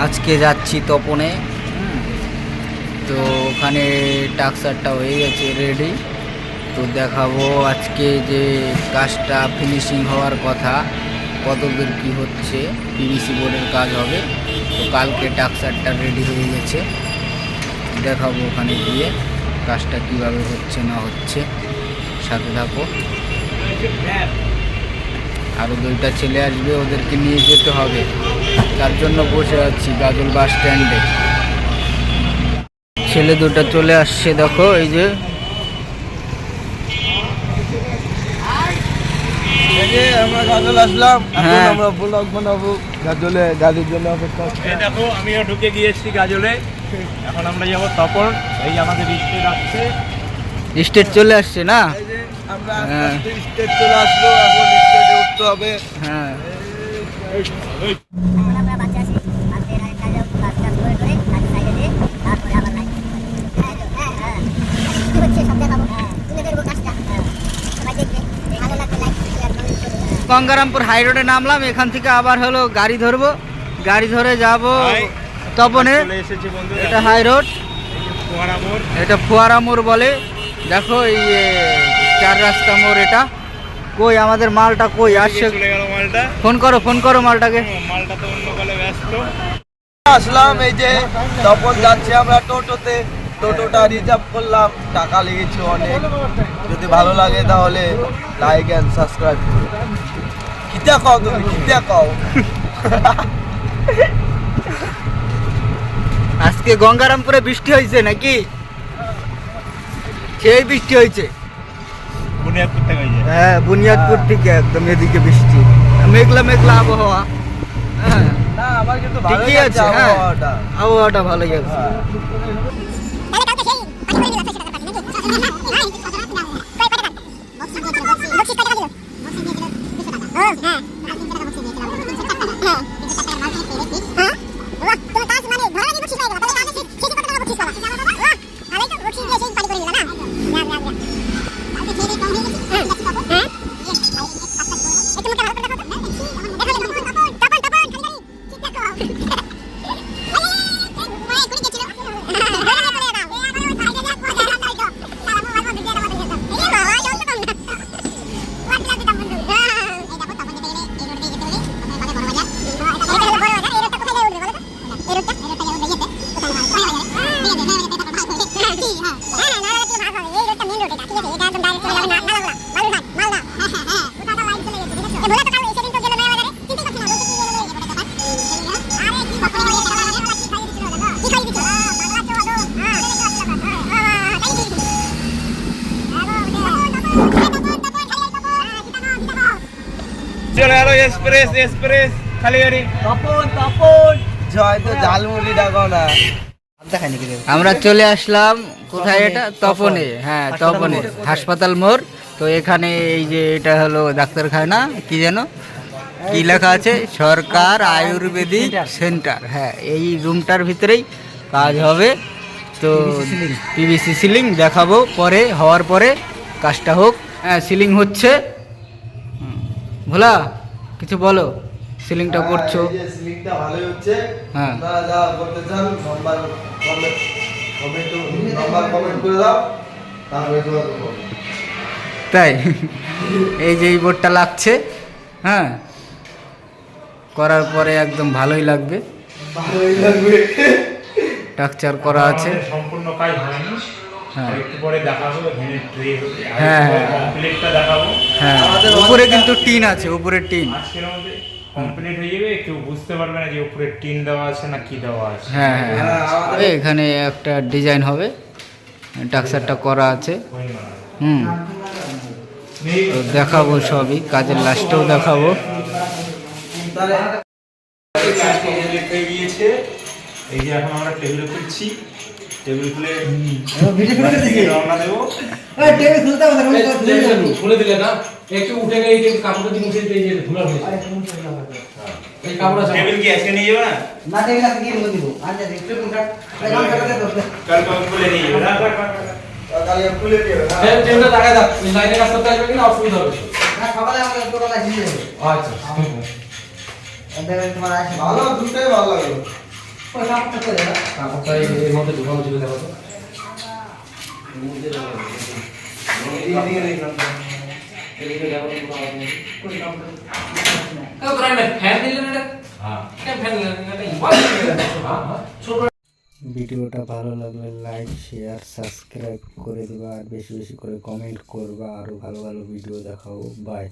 আজকে যাচ্ছি তপনে। তো ওখানে টাক্সারটা হয়ে গেছে রেডি। তো দেখাবো আজকে যে কাজটা ফিনিশিং হওয়ার কথা, কতদূর কি হচ্ছে। পিভিসি বোর্ডের কাজ হবে। তো কালকে টাক্সারটা রেডি হয়ে গেছে, দেখাবো ওখানে গিয়ে কাজটা কিভাবে হচ্ছে না হচ্ছে। সাথে থাকো। আরও 2টা ছেলে আসবে, ওদেরকে নিয়ে যেতে হবে, তার জন্য বসে আছি গাজল বাস স্ট্যান্ডে। ছেলে 2টা চলে আসছে, দেখো এই যে। আমরা গাজল আসলাম, হ্যাঁ আমরা ব্লগ বানাবো গাজলে, গাড়ির জন্য অপেক্ষা করছি। দেখো আমিও ঢুকে গিয়েছি গাজলে। এখন আমরা যাবো তপন। এই আমাদের স্টেট আসছে, স্টেট চলে আসছে না। এই যে আমরা আস্তে আস্তে স্টেজ চলে আসলো, এখন স্টেজে উঠতে হবে। হ্যাঁ গঙ্গারামপুর হাই রোডে নামলাম, এখান থেকে আবার হলো গাড়ি ধরবো, গাড়ি ধরে যাব তপনে। চলে এসেছি বন্ধু। এটা হাই রোড, ফোয়ারা মোড়। এটা ফোয়ারা মোড় বলে। দেখো এই 4 রাস্তা মোড় এটা। কই আমাদের মালটা কই আসছে? চলে গেল মালটা। ফোন করো মালটাকে। মালটা তো অন্য কালে ব্যস্ত। আসলাম, এই যে তপন যাচ্ছে আমরা টোটোতে। টোটোটা রিজার্ভ করলাম, টাকা লেগেছে অনেক। যদি ভালো লাগে তাহলে লাইক এন্ড সাবস্ক্রাইব করুন। কিতা কও তুমি, কিতা কও? আজকে গঙ্গারামপুরে বৃষ্টি হয়েছে নাকি? সেই বৃষ্টি হয়েছে। বুনিয়াদপুর থেকে হয়েছে। হ্যাঁ বুনিয়াদপুর থেকে একদম এদিকে বৃষ্টি, মেঘলা মেঘলা আবহাওয়া। হ্যাঁ না, আমার কিন্তু ভালো ঠিকই লাগছে আছে। হ্যাঁ আবহাওয়াটা। আবহাওয়াটা ভালোই আছে। চলে গেল এক্সপ্রেস, এক্সপ্রেস খালি গাড়ি। জয় তো ঝালমুড়ি ডাকো না। আমরা চলে আসলাম কোথায়? এটা তপনে। হ্যাঁ তপনে হাসপাতাল মোড়। তো এখানে এই যে এটা হলো ডাক্তারখানা, কি যেন কি লেখা আছে, সরকার আয়ুর্বেদিক সেন্টার। হ্যাঁ এই রুমটার ভিতরেই কাজ হবে। তো পিভিসি সিলিং দেখাবো পরে, হওয়ার পরে কাজটা হোক। হ্যাঁ সিলিং হচ্ছে। ভোলা কিছু বলো, সিলিংটা করছো। এই যে সিলিংটা ভালোই হচ্ছে। হ্যাঁ। আপনারা যা করতে চান কমেন্ট করে দাও, তারপরে যোগাযোগ করবো। তাই এই যে এই বোর্ডটা লাগছে, হ্যাঁ করার পরে একদম ভালোই লাগবে। ভালোই লাগবে। স্ট্রাকচার করা আছে। সম্পূর্ণ কাজ হয়নি, হ্যাঁ একটু পরে দেখাবো। এখানে ট্রে হবে, হ্যাঁ, হ্যাঁ। কমপ্লিটটা দেখাবো। হ্যাঁ উপরে কিন্তু টিন আছে, উপরে টিন। আজকের মধ্যে কমপ্লিট হয়ে যাবে, কেউ বুঝতে পারবে না যে উপরে টিন দেওয়া আছে না কি দেওয়া আছে। হ্যাঁ হ্যাঁ হ্যাঁ এখানে একটা ডিজাইন হবে, স্ট্রাকচারটা করা আছে। হুম তো দেখাবো সবই, কাজের লাস্টেও দেখাবো। হয়ে গিয়েছে। এই যে এখন আমরা টেবিলে তুলছি, টেবিল খুলে রওনা দেবো। খুলে দিলে না একটু উঠে গিয়ে এই কাপড়টা দিয়ে মুছে দিতে ধুলা হয়েছে। এই কাপড়টা টেবিল কি আজকে নিয়ে যাবে না? না টেবিল আজকে গিয়ে বলে দিব। আচ্ছা একটু কোনটা কাল খুলে নিয়ে যাবে না? তাহলে খুলে দিও না। এই টেবিলটা লাগাই দাও, এই লাইনে কাজ করতে আসবে কিনা অসুবিধা হবে। না সকালে আমরা টোটাল আসি যাবে। আচ্ছা এদের তোমার আসে ভালো, দুটোই ভালো লাগলো। ওই কাপড়টা করে দাও। কাপড়টা এর মধ্যে ঢোকানো ছিল দেখো তো। ফ্যান দিলেন এটা? হ্যাঁ ফ্যান দিলেন ছোট। ভিডিওটা ভালো লাগলে লাইক শেয়ার সাবস্ক্রাইব করে দেবা আর বেশি বেশি করে কমেন্ট করবা, আরও ভালো ভালো ভিডিও দেখাবো। বাই।